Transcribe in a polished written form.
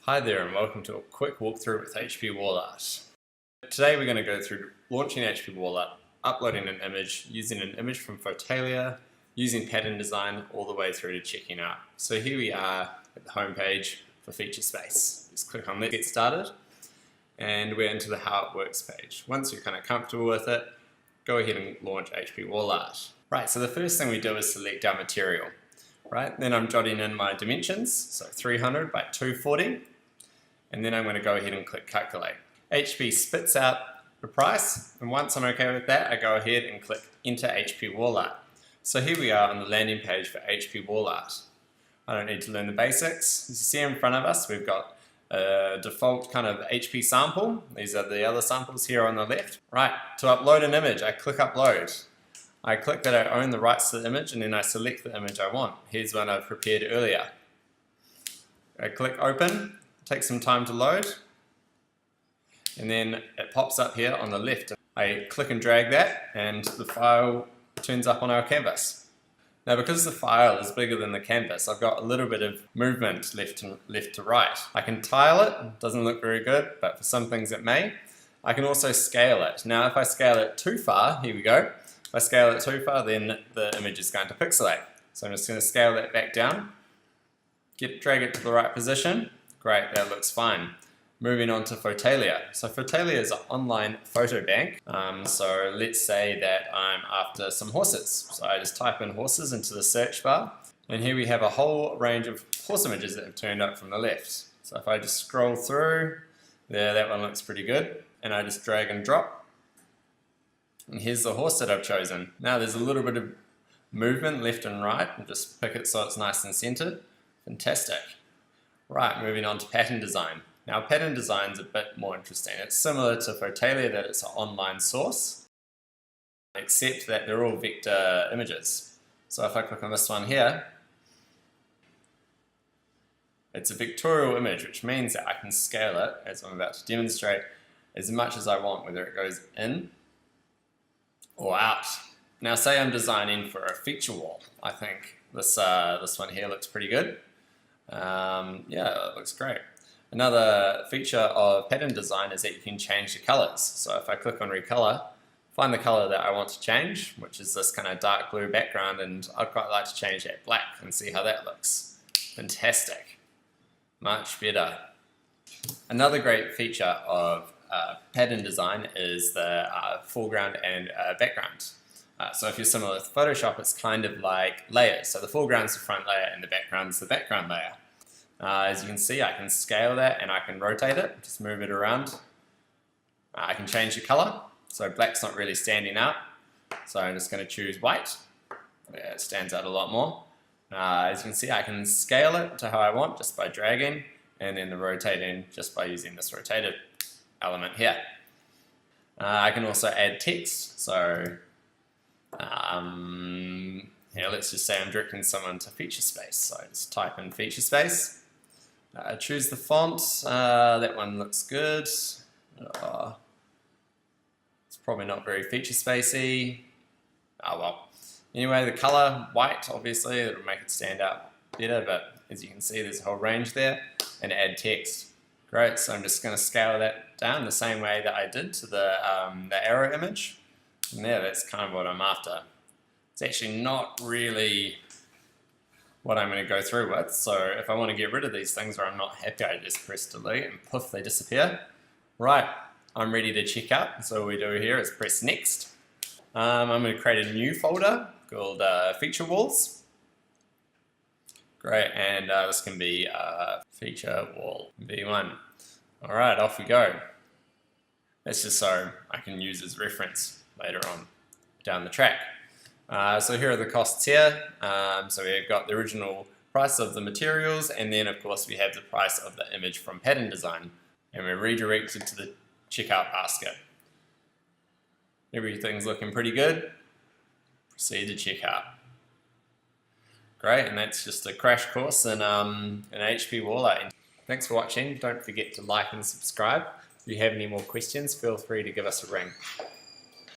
Hi there and welcome to a quick walkthrough with HP Wall Art. Today we're going to go through launching HP Wall Art, uploading an image, using an image from Fotalia, using pattern design all the way through to checking out. So here we are at the home page for FeatureSpace. Just click on Let's Get Started and we're into the How It Works page. Once you're kind of comfortable with it, go ahead and launch HP Wall Art. Right, so the first thing we do is select our material. Right, then I'm jotting in my dimensions, so 300 by 240. And then I'm going to go ahead and click calculate. HP spits out the price, and once I'm okay with that, I go ahead and click enter HP Wall Art. So here we are on the landing page for HP Wall Art. I don't need to learn the basics. As you see in front of us, we've got a default kind of HP sample. These are the other samples here on the left. Right, to upload an image, I click upload. I click that I own the rights to the image, and then I select the image I want. Here's one I've prepared earlier. I click open. Takes some time to load, and then it pops up here on the left. I click and drag that and the file turns up on our canvas. Now because the file is bigger than the canvas, I've got a little bit of movement left to right. I can tile it, doesn't look very good, but for some things it may. I can also scale it. Now if I scale it too far, here we go, if I scale it too far then the image is going to pixelate. So I'm just going to scale that back down, drag it to the right position. Great, that looks fine. Moving on to Fotalia. So Fotalia is an online photo bank. So let's say that I'm after some horses. So I just type in horses into the search bar. And here we have a whole range of horse images that have turned up from the left. So if I just scroll through, there, that one looks pretty good. And I just drag and drop. And here's the horse that I've chosen. Now there's a little bit of movement left and right. And just pick it so it's nice and centered. Fantastic. Right, moving on to pattern design. Now pattern design is a bit more interesting. It's similar to Fotalia that it's an online source, except that they're all vector images. So if I click on this one here, it's a vectorial image, which means that I can scale it, as I'm about to demonstrate, as much as I want, whether it goes in or out. Now say I'm designing for a feature wall. I think this one here looks pretty good. Yeah, it looks great. Another feature of pattern design is that you can change the colors. So if I click on recolor, find the color that I want to change, which is this kind of dark blue background, and I'd quite like to change that black and see how that looks. Fantastic. Much better. Another great feature of pattern design is the foreground and background. So if you're similar with Photoshop, it's kind of like layers. So the foreground's the front layer and the background's the background layer. As you can see, I can scale that and I can rotate it, just move it around. I can change the color, so black's not really standing out. So I'm just going to choose white. Yeah, it stands out a lot more. As you can see, I can scale it to how I want just by dragging, and then the rotating just by using this rotated element here. I can also add text. So yeah, let's just say I'm directing someone to FeatureSpace. So I just type in FeatureSpace. Choose the font. That one looks good. It's probably not very FeatureSpacey. Oh well. Anyway, the color, white, obviously, it'll make it stand out better, but as you can see, there's a whole range there. And add text. Great, so I'm just going to scale that down the same way that I did to the arrow image. And there, that's kind of what I'm after. It's actually not really what I'm going to go through with. So if I want to get rid of these things or I'm not happy, I just press delete and poof, they disappear. Right, I'm ready to check out. So what we do here is press next. I'm going to create a new folder called feature walls. Great, and this can be feature wall v1. All right, off we go. That's just so I can use as reference later on down the track. So here are the costs here. So we've got the original price of the materials, and then of course we have the price of the image from pattern design, and we're redirected to the checkout basket. Everything's looking pretty good. Proceed to checkout. Great, and that's just a crash course in HP Wall Art. Thanks for watching. Don't forget to like and subscribe. If you have any more questions, feel free to give us a ring.